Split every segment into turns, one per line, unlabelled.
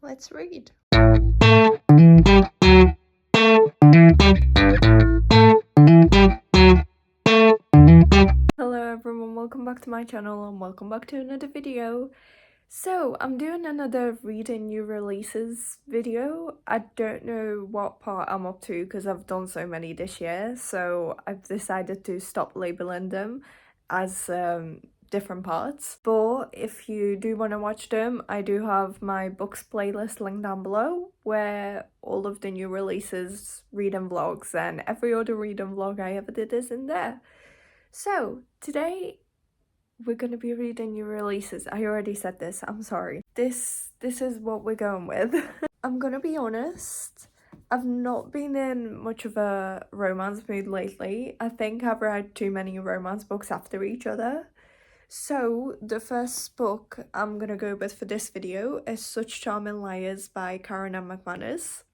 Let's read. Hello everyone, welcome back to my channel and welcome back to another video. So I'm doing another reading new releases video. I don't know what part I'm up to because I've done so many this year, so I've decided to stop labeling them as different parts. But if you do want to watch them, I do have my books playlist linked down below where all of the new releases, reading vlogs and every other reading vlog I ever did is in there. So today we're going to be reading new releases. I already said this, I'm sorry. This is what we're going with. I'm gonna be honest, I've not been in much of a romance mood lately. I think I've read too many romance books after each other. So the first book I'm gonna go with for this video is Such Charming Liars by Karen M. McManus.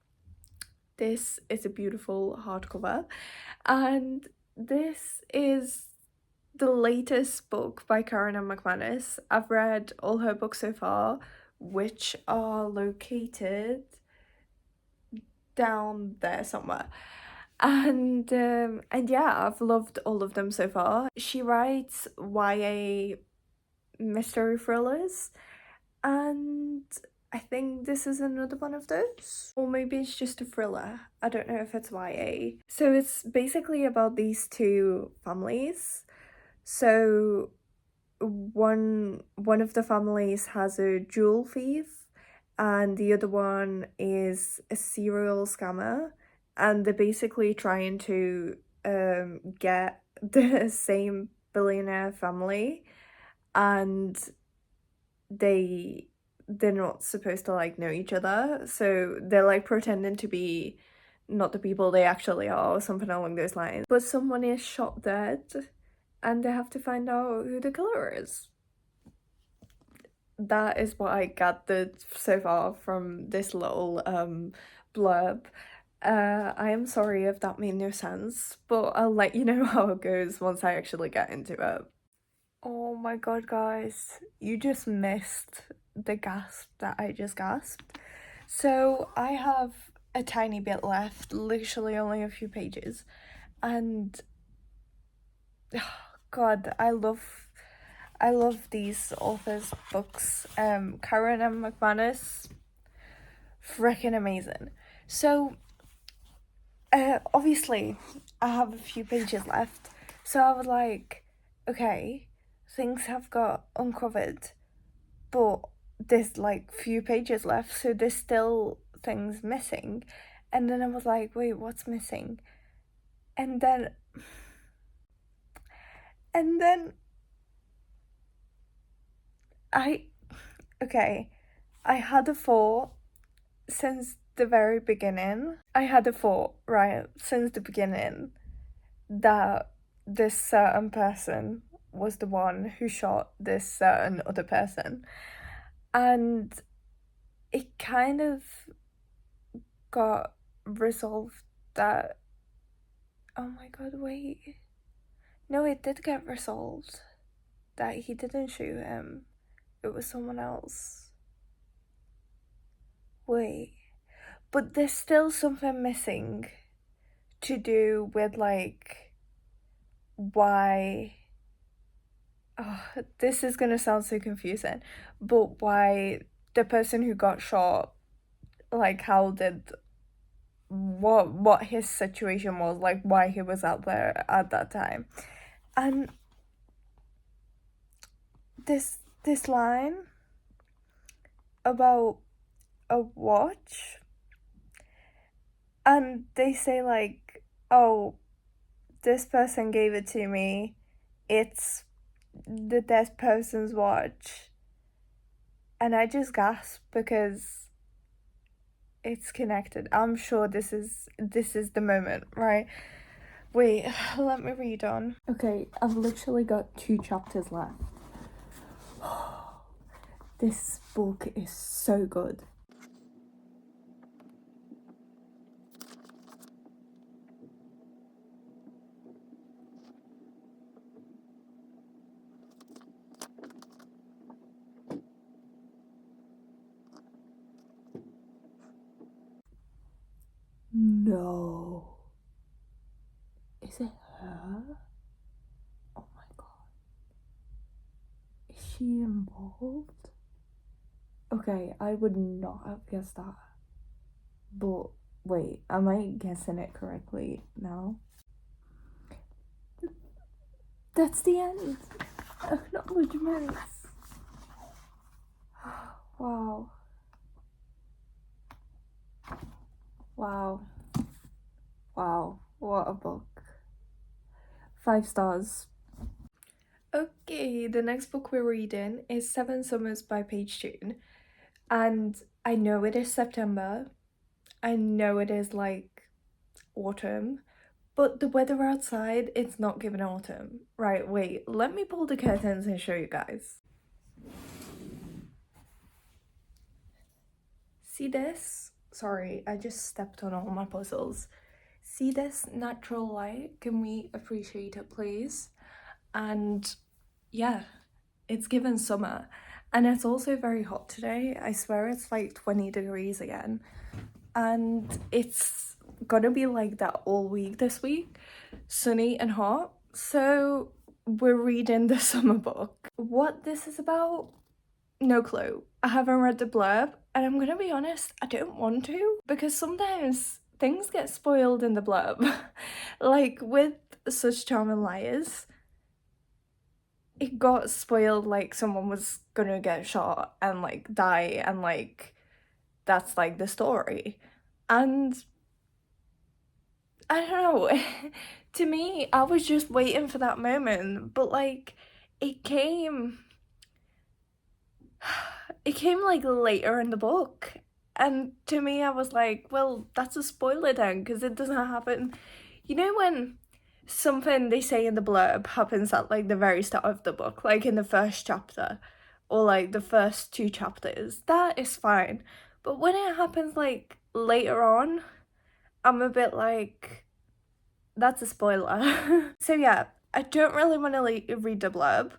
This is a beautiful hardcover, and this is the latest book by Karen M. McManus. I've read all her books so far, which are located down there somewhere. And yeah, I've loved all of them so far. She writes YA mystery thrillers, and I think this is another one of those. Or maybe it's just a thriller. I don't know if it's YA. So it's basically about these two families. So one of the families has a jewel thief and the other one is a serial scammer, and they're basically trying to get the same billionaire family, and they're not supposed to like know each other, so they're like pretending to be not the people they actually are or something along those lines. But someone is shot dead and they have to find out who the killer is. That is what I gathered so far from this little blurb. I am sorry if that made no sense, but I'll let you know how it goes once I actually get into it. Oh my god, guys, you just missed the gasp that I just gasped. So I have a tiny bit left, literally only a few pages, and god, I love these authors' books. Karen M. McManus, freaking amazing. So obviously I have a few pages left, so I was like, okay, things have got uncovered, but there's like few pages left, so there's still things missing. And then I was like, wait, what's missing? And then I had a thought since the very beginning. I had a thought, right, since the beginning that this certain person was the one who shot this certain other person. And it kind of got resolved that, oh my god, wait. No, it did get resolved that he didn't shoot him. It was someone else. Wait. But there's still something missing to do with, like, why... Oh, this is gonna sound so confusing, but why the person who got shot, like, how did... What his situation was, like, why he was out there at that time. And this line about a watch, and they say like, oh, this person gave it to me, it's the dead person's watch, and I just gasped because it's connected. I'm sure this is the moment, right? Wait, let me read on. Okay, I've literally got 2 chapters left. This book is so good. Is she involved? Okay, I would not have guessed that. But wait, am I guessing it correctly now? That's the end. Acknowledgements. Wow. Wow. Wow. What a book. 5 stars. Okay, the next book we're reading is Seven Summers by Paige June. And I know it is September. I know it is like autumn. But the weather outside, it's not giving autumn. Right, wait, let me pull the curtains and show you guys. See this? Sorry, I just stepped on all my puzzles. See this natural light? Can we appreciate it, please? And yeah, it's given summer. And it's also very hot today. I swear it's like 20 degrees again. And it's gonna be like that all week this week, sunny and hot. So we're reading the summer book. What this is about, no clue. I haven't read the blurb, and I'm gonna be honest, I don't want to, because sometimes things get spoiled in the blurb. Like with Such Charming Liars, it got spoiled like someone was gonna get shot and like die, and like that's like the story. And I don't know. To me, I was just waiting for that moment, but like it came it came like later in the book. And to me, I was like, well, that's a spoiler then, because it doesn't happen. You know, when something they say in the blurb happens at like the very start of the book, like in the first chapter, or like the first 2 chapters, that is fine. But when it happens like later on, I'm a bit like, that's a spoiler. So yeah, I don't really want to read the blurb.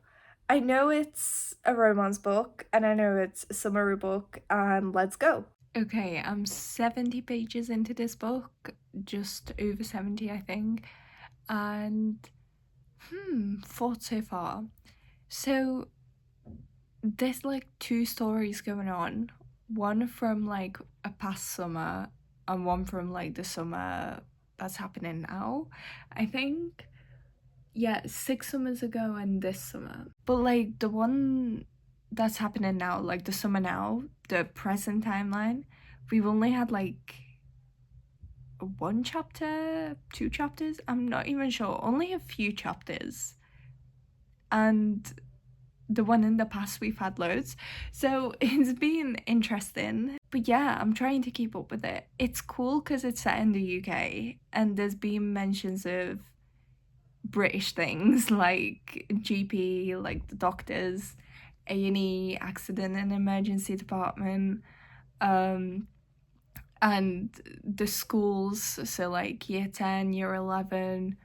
I know it's a romance book, and I know it's a summary book, and let's go. Okay, I'm 70 pages into this book, just over 70, I think, and thoughts so far. So there's like 2 stories going on, one from like a past summer and one from like the summer that's happening now, I think. Yeah, 6 summers ago and this summer. But like the one that's happening now, like the summer now, the present timeline, we've only had like 1 chapter, 2 chapters, I'm not even sure, only a few chapters. And the one in the past we've had loads. So it's been interesting. But yeah, I'm trying to keep up with it. It's cool because it's set in the UK and there's been mentions of British things like GP, like the doctors, A&E, accident and emergency department, and the schools, so like year 10, year 11,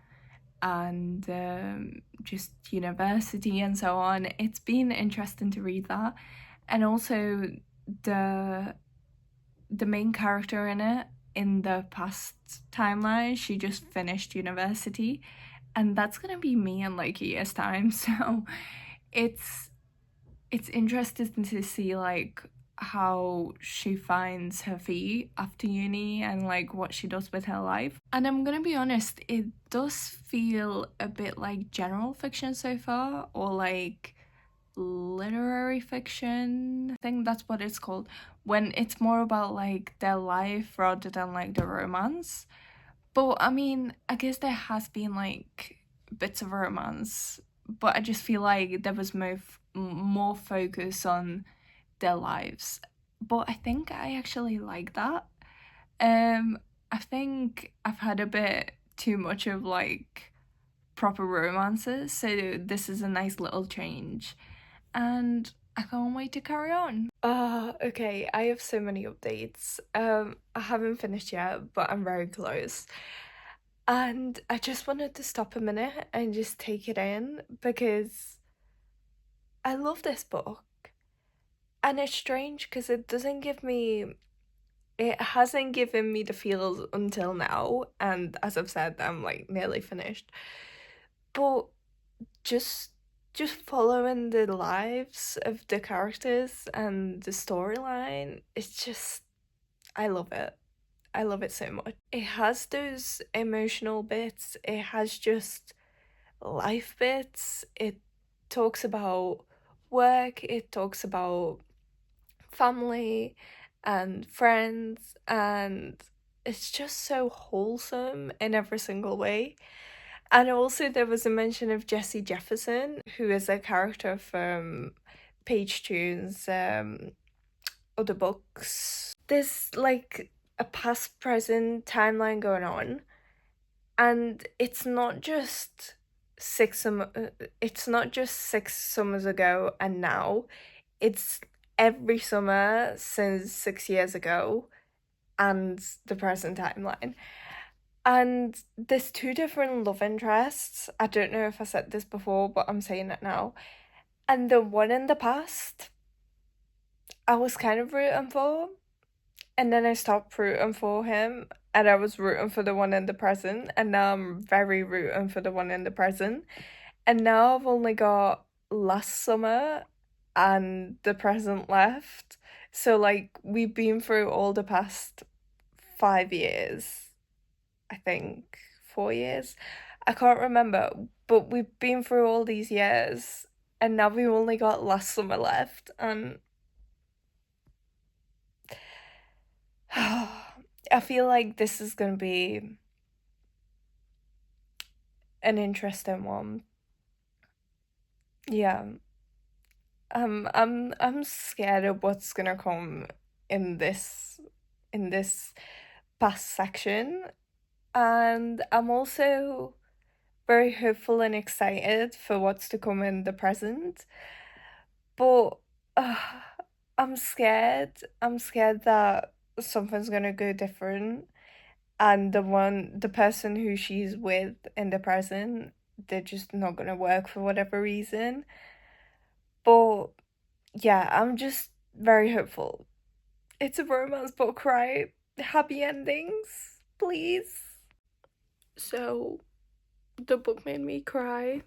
and just university and so on. It's been interesting to read that. And also the main character in it, in the past timeline, she just finished university, and that's gonna be me in like a year's time. So it's interesting to see like how she finds her feet after uni and like what she does with her life. And I'm gonna be honest, it does feel a bit like general fiction so far, or like literary fiction. I think that's what it's called, when it's more about like their life rather than like the romance. But I mean, I guess there has been like bits of romance, but I just feel like there was more focus on their lives. But I think I actually like that. I think I've had a bit too much of like proper romances, so this is a nice little change. And I can't wait to carry on. Okay, I have so many updates. I haven't finished yet, but I'm very close. And I just wanted to stop a minute and just take it in because I love this book. And it's strange because it hasn't given me the feels until now. And as I've said, I'm like nearly finished. But just just following the lives of the characters and the storyline, it's just, I love it. I love it so much. It has those emotional bits, it has just life bits, it talks about work, it talks about family and friends, and it's just so wholesome in every single way. And also, there was a mention of Jesse Jefferson, who is a character from Page Tune's other books. There's like a past present timeline going on, and it's not just 6 summers ago and now. It's every summer since 6 years ago and the present timeline. And there's two different love interests. I don't know if I said this before, but I'm saying it now. And the one in the past, I was kind of rooting for, and then I stopped rooting for him, and I was rooting for the one in the present, and now I'm very rooting for the one in the present. And now I've only got last summer and the present left. So, like, we've been through all the past 5 years, I think, 4 years. I can't remember, but we've been through all these years, and now we've only got last summer left, and I feel like this is gonna be an interesting one. Yeah. I'm scared of what's gonna come in this past section, and I'm also very hopeful and excited for what's to come in the present. But uh, I'm scared. I'm scared that something's gonna go different, and the person who she's with in the present, they're just not gonna work for whatever reason. But yeah, I'm just very hopeful. It's a romance book, right? Happy endings, please. So, the book made me cry.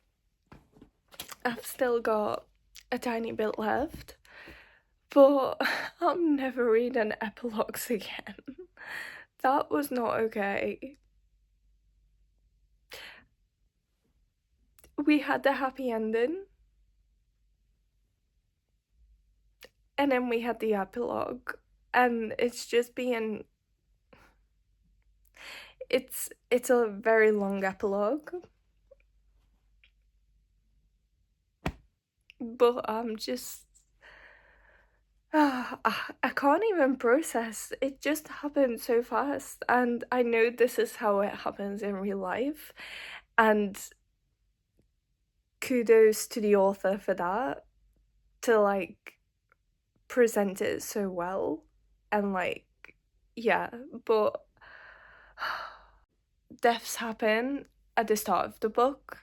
I've still got a tiny bit left, but I'm never reading epilogues again. That was not okay. We had the happy ending, and then we had the epilogue, and it's just being it's a very long epilogue, but I'm just I can't even process. It just happened so fast, and I know this is how it happens in real life, and kudos to the author for that, to like present it so well, and like, yeah, but deaths happen at the start of the book.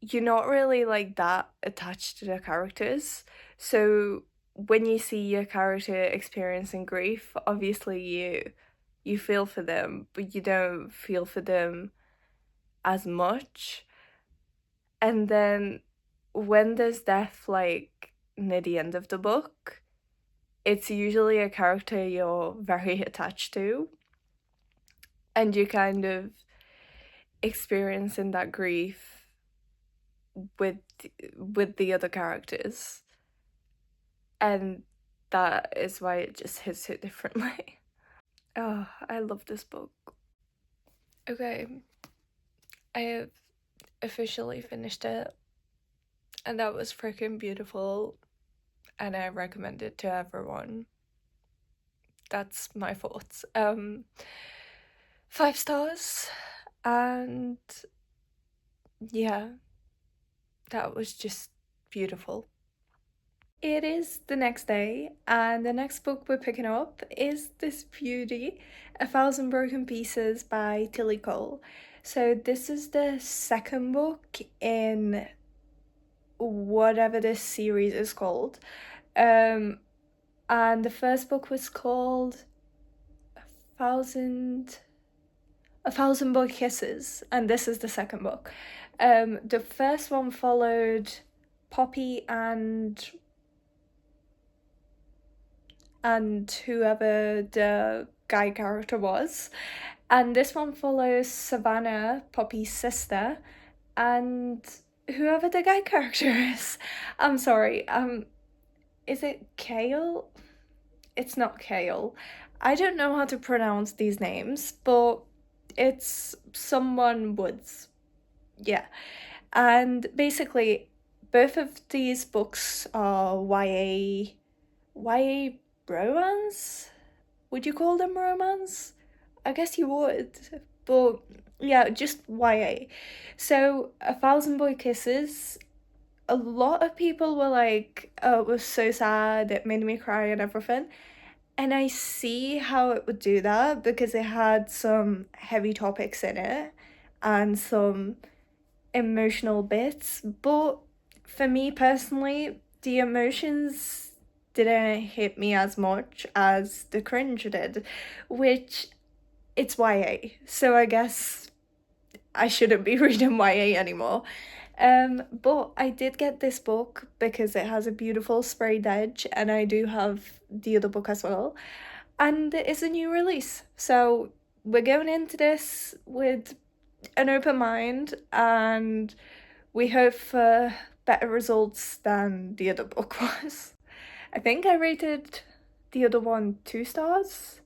You're not really like that attached to the characters, so when you see your character experiencing grief, obviously you feel for them, but you don't feel for them as much. And then when there's death like near the end of the book, it's usually a character you're very attached to, and you're kind of experiencing that grief with with the other characters, and that is why it just hits so differently. Oh, I love this book. Okay, I have officially finished it, and that was freaking beautiful, and I recommend it to everyone. That's my thoughts. 5 stars, and yeah, that was just beautiful. It is the next day, and the next book we're picking up is this beauty, A Thousand Broken Pieces by Tilly Cole. So this is the second book in whatever this series is called. And the first book was called Thousand A Thousand Boy Kisses, and this is the second book. The first one followed Poppy and whoever the guy character was. And this one follows Savannah, Poppy's sister, and whoever the guy character is. I'm sorry, is it Kale? It's not Kale. I don't know how to pronounce these names, but it's someone Woods. Yeah. And basically, both of these books are YA romance? Would you call them romance? I guess you would. But yeah, just YA. So, A Thousand Boy Kisses, a lot of people were like, oh, it was so sad, it made me cry and everything. And I see how it would do that because it had some heavy topics in it and some emotional bits. But for me personally, the emotions didn't hit me as much as the cringe did, which it's YA. So I guess I shouldn't be reading YA anymore. But I did get this book because it has a beautiful sprayed edge, and I do have the other book as well. And it is a new release. So we're going into this with an open mind, and we hope for better results than the other book was. I think I rated the other one 2 stars,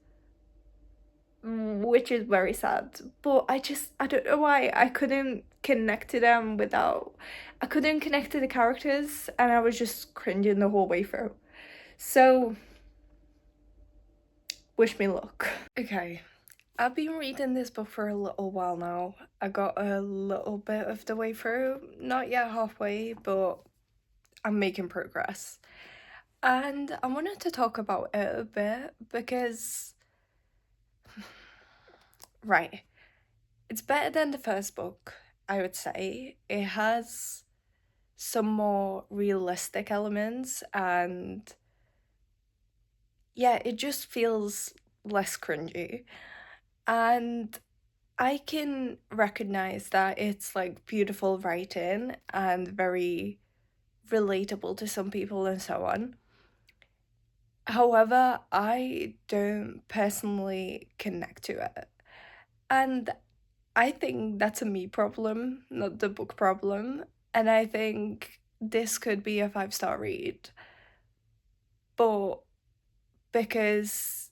which is very sad. But I don't know why I couldn't connect to them I couldn't connect to the characters, and I was just cringing the whole way through. So, wish me luck. Okay, I've been reading this book for a little while now. I got a little bit of the way through, not yet halfway, but I'm making progress. And I wanted to talk about it a bit because, right, it's better than the first book, I would say. It has some more realistic elements, and yeah, it just feels less cringy. And I can recognize that it's like beautiful writing and very relatable to some people and so on. However, I don't personally connect to it. And I think that's a me problem, not the book problem. And I think this could be a 5-star read. But because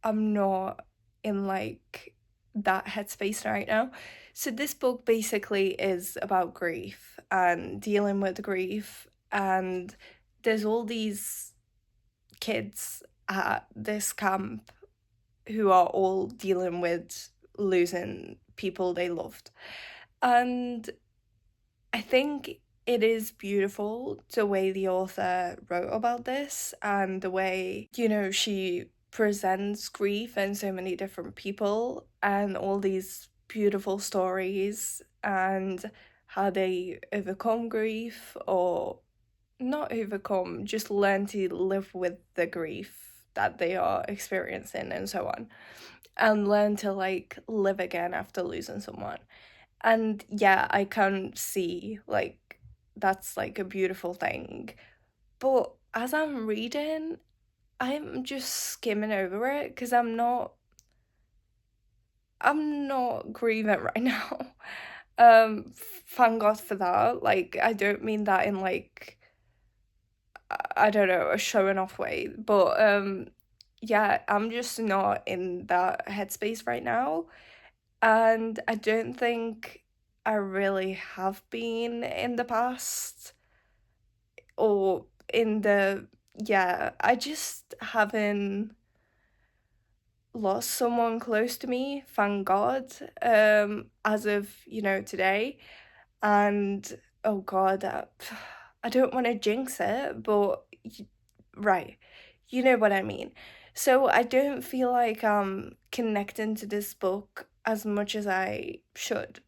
I'm not in like that headspace right now. So this book basically is about grief and dealing with grief, and there's all these kids at this camp who are all dealing with losing people they loved. And I think it is beautiful the way the author wrote about this and the way, she presents grief in so many different people and all these beautiful stories and how they overcome grief or not overcome, just learn to live with the grief that they are experiencing and so on, and learn to like live again after losing someone. And yeah, I can see like that's like a beautiful thing. But as I'm reading, I'm just skimming over it because I'm not grieving right now. Thank God for that. Like I don't mean that in like I don't know, a showing off way, but yeah, I'm just not in that headspace right now. And I don't think I really have been in the past or yeah, I just haven't lost someone close to me, thank God, as of, today. And oh God, I don't want to jinx it, but right, you know what I mean. So I don't feel like I'm connecting to this book as much as I should.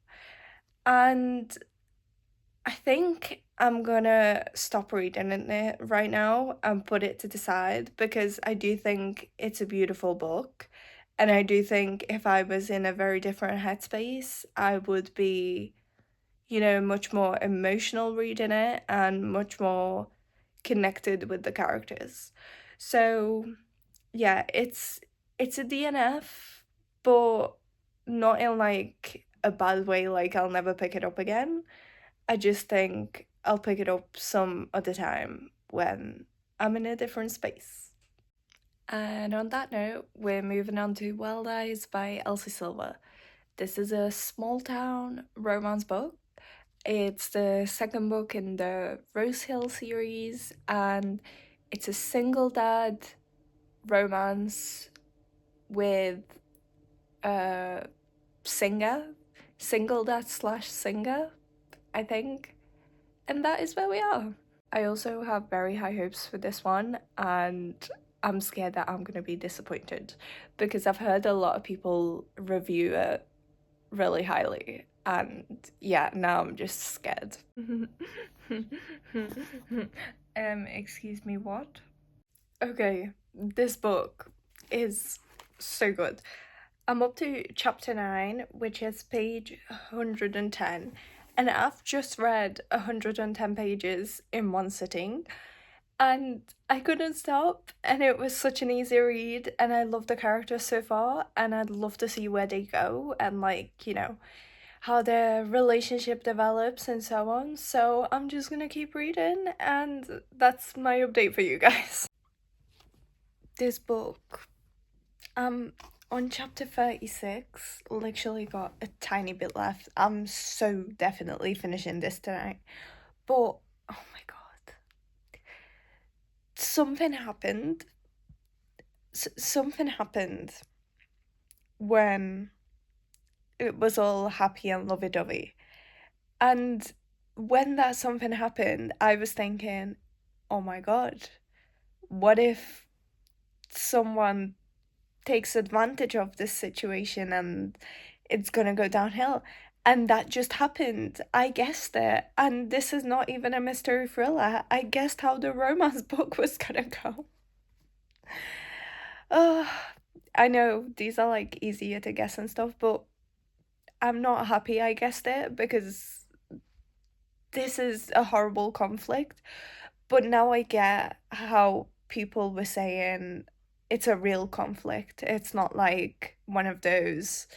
And I think I'm gonna stop reading it right now and put it to the side because I do think it's a beautiful book. And I do think if I was in a very different headspace, I would be, much more emotional reading it and much more connected with the characters. So yeah, it's a DNF, but not in like a bad way, like I'll never pick it up again. I just think I'll pick it up some other time when I'm in a different space. And on that note, we're moving on to Wild Eyes by Elsie Silver. This is a small town romance book. It's the second book in the Rose Hill series, and it's a single dad romance with a singer, single dad slash singer, I think. And that is where we are. I also have very high hopes for this one, and I'm scared that I'm going to be disappointed because I've heard a lot of people review it really highly, and yeah, now I'm just scared. Excuse me, what? Okay, this book is so good. I'm up to chapter 9, which is page 110, and I've just read 110 pages in one sitting, and I couldn't stop, and it was such an easy read, and I love the characters so far, and I'd love to see where they go, and how their relationship develops and so on. So I'm just gonna keep reading, and that's my update for you guys. This book, on chapter 36, literally got a tiny bit left. I'm so definitely finishing this tonight. But, oh my god. Something happened. Something happened when it was all happy and lovey-dovey. And when that something happened, I was thinking, oh my god, what if someone takes advantage of this situation and it's gonna go downhill? And that just happened. I guessed it. And this is not even a mystery thriller. I guessed how the romance book was gonna go. Oh, I know these are like easier to guess and stuff, but I'm not happy I guessed it because this is a horrible conflict. But now I get how people were saying it's a real conflict. It's not like one of those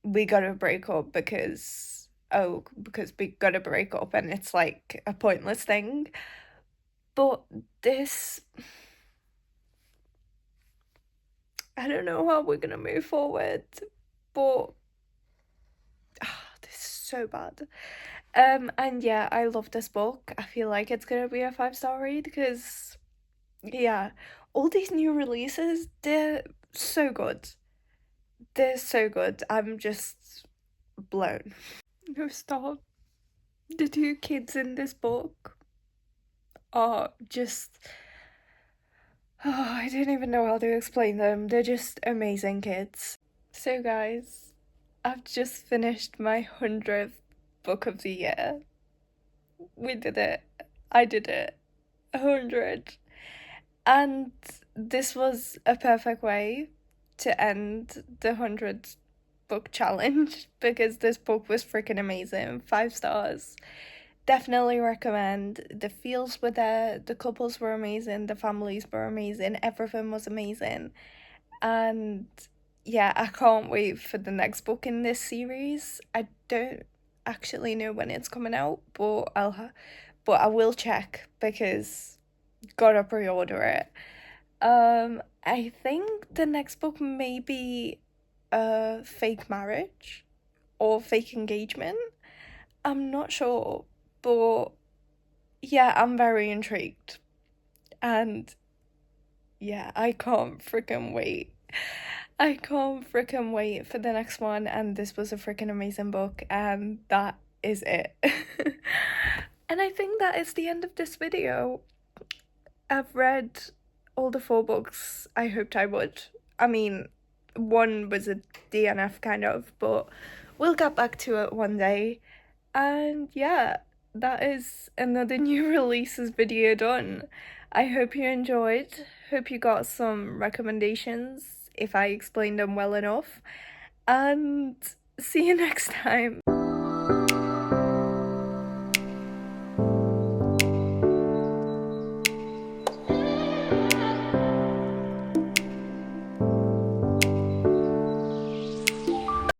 we gotta break up because we gotta break up and it's like a pointless thing. But this, I don't know how we're gonna move forward, but this is so bad. And yeah, I love this book. I feel like it's gonna be a 5-star read because yeah, all these new releases, they're so good. They're so good. I'm just blown. No, stop. The two kids in this book are just. Oh, I don't even know how to explain them. They're just amazing kids. So, guys, I've just finished my 100th book of the year. We did it. I did it. 100. And this was a perfect way to end the 100 book challenge because this book was freaking amazing. 5 stars. Definitely recommend. The feels were there, the couples were amazing, the families were amazing, everything was amazing. And yeah, I can't wait for the next book in this series. I don't actually know when it's coming out, but I will check because gotta pre-order it. I think the next book may be a fake marriage or fake engagement. I'm not sure, but yeah, I'm very intrigued. And yeah, I can't freaking wait. I can't freaking wait for the next one. And this was a freaking amazing book, and that is it. And I think that is the end of this video. I've read all the 4 books I hoped I would. I mean, one was a DNF kind of, but we'll get back to it one day. And yeah, that is another new releases video done. I hope you enjoyed. Hope you got some recommendations if I explained them well enough. And see you next time.